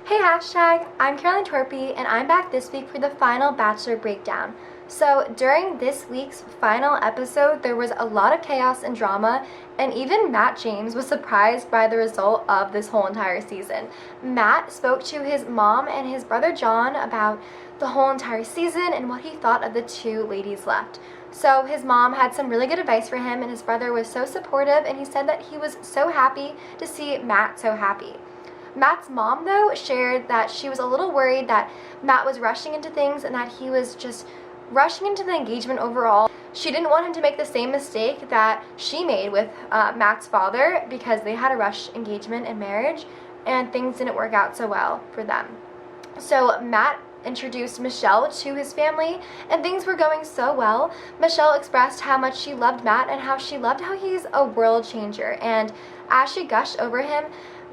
Hey hashtag, I'm Caroline Torpey and I'm back this week for the final Bachelor breakdown. So during this week's final episode, there was a lot of chaos and drama, and even Matt James was surprised by the result of this whole entire season. Matt spoke to his mom and his brother John about the whole entire season and what he thought of the two ladies left. So his mom had some really good advice for him, and his brother was so supportive, and he said that he was so happy to see Matt so happy. Matt's mom, though, shared that she was a little worried that Matt was rushing into things and that he was just rushing into the engagement overall. She didn't want him to make the same mistake that she made with Matt's father, because they had a rush engagement and marriage and things didn't work out so well for them. So Matt introduced Michelle to his family and things were going so well. Michelle expressed how much she loved Matt and how she loved how he's a world changer, and as she gushed over him,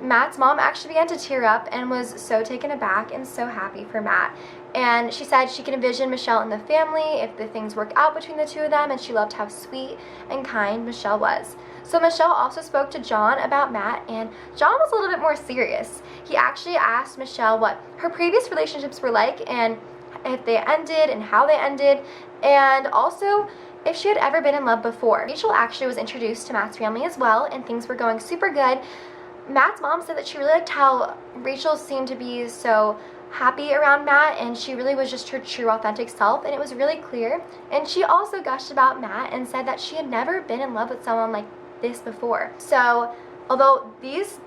Matt's mom actually began to tear up and was so taken aback and so happy for Matt. And she said she can envision Michelle and the family if the things work out between the two of them, and she loved how sweet and kind Michelle was. So Michelle also spoke to John about Matt, and John was a little bit more serious. He actually asked Michelle what her previous relationships were like and if they ended and how they ended, and also if she had ever been in love before. Rachel actually was introduced to Matt's family as well, and things were going super good. Matt's mom said that she really liked how Rachel seemed to be so happy around Matt, and she really was just her true authentic self, and it was really clear. And she also gushed about Matt and said that she had never been in love with someone like this before. So although these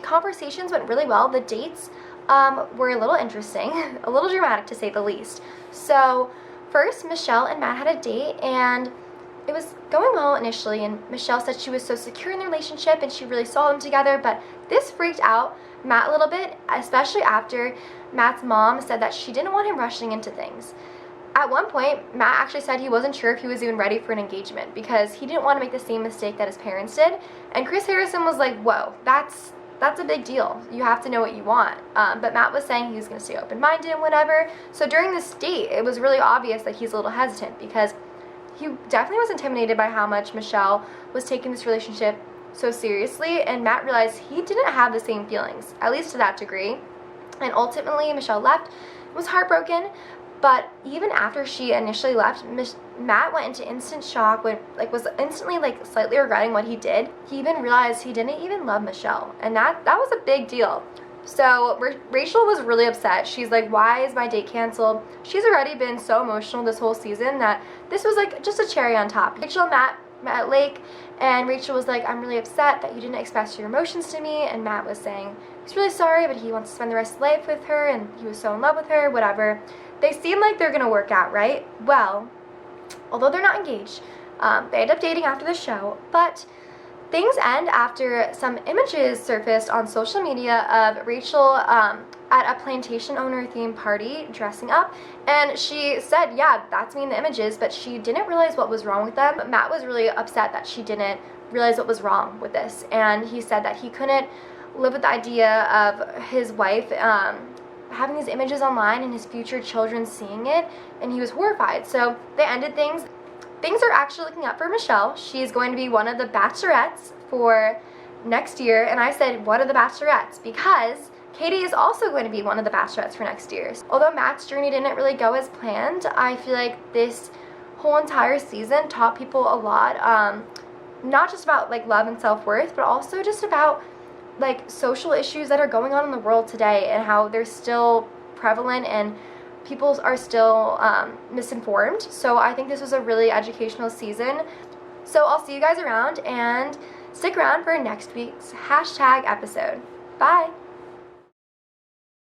conversations went really well, the dates were a little interesting, a little dramatic to say the least. So first, Michelle and Matt had a date, and it was going well initially, and Michelle said she was so secure in the relationship and she really saw them together, but this freaked out Matt a little bit, especially after Matt's mom said that she didn't want him rushing into things. At one point, Matt actually said he wasn't sure if he was even ready for an engagement because he didn't want to make the same mistake that his parents did, and Chris Harrison was like, whoa, that's a big deal. You have to know what you want. But Matt was saying he was going to stay open-minded and whatever. So during this date, it was really obvious that he's a little hesitant because he definitely was intimidated by how much Michelle was taking this relationship so seriously, and Matt realized he didn't have the same feelings, at least to that degree. And ultimately, Michelle left, was heartbroken, but even after she initially left, Matt went into instant shock, was instantly slightly regretting what he did. He even realized he didn't even love Michelle, and that was a big deal. So Rachel was really upset. She's like, why is my date canceled? She's already been so emotional this whole season that this was like just a cherry on top. Rachel and Matt met at Lake, and Rachel was like, I'm really upset that you didn't express your emotions to me, and Matt was saying he's really sorry, but he wants to spend the rest of life with her, and he was so in love with her, whatever. They seem like they're gonna work out, right? Well, although they're not engaged, they end up dating after the show, but things end after some images surfaced on social media of Rachel at a plantation owner themed party dressing up, and she said, yeah, that's me in the images, but she didn't realize what was wrong with them. Matt was really upset that she didn't realize what was wrong with this, and he said that he couldn't live with the idea of his wife having these images online and his future children seeing it, and he was horrified. So they ended things. Things are actually looking up for Michelle. She's going to be one of the bachelorettes for next year, and I said, what are the bachelorettes? Because Katie is also going to be one of the bachelorettes for next year. Although Matt's journey didn't really go as planned, I feel like this whole entire season taught people a lot, not just about love and self-worth, but also just about social issues that are going on in the world today and how they're still prevalent and people are still misinformed. So I think this was a really educational season. So I'll see you guys around, and stick around for next week's hashtag episode. Bye!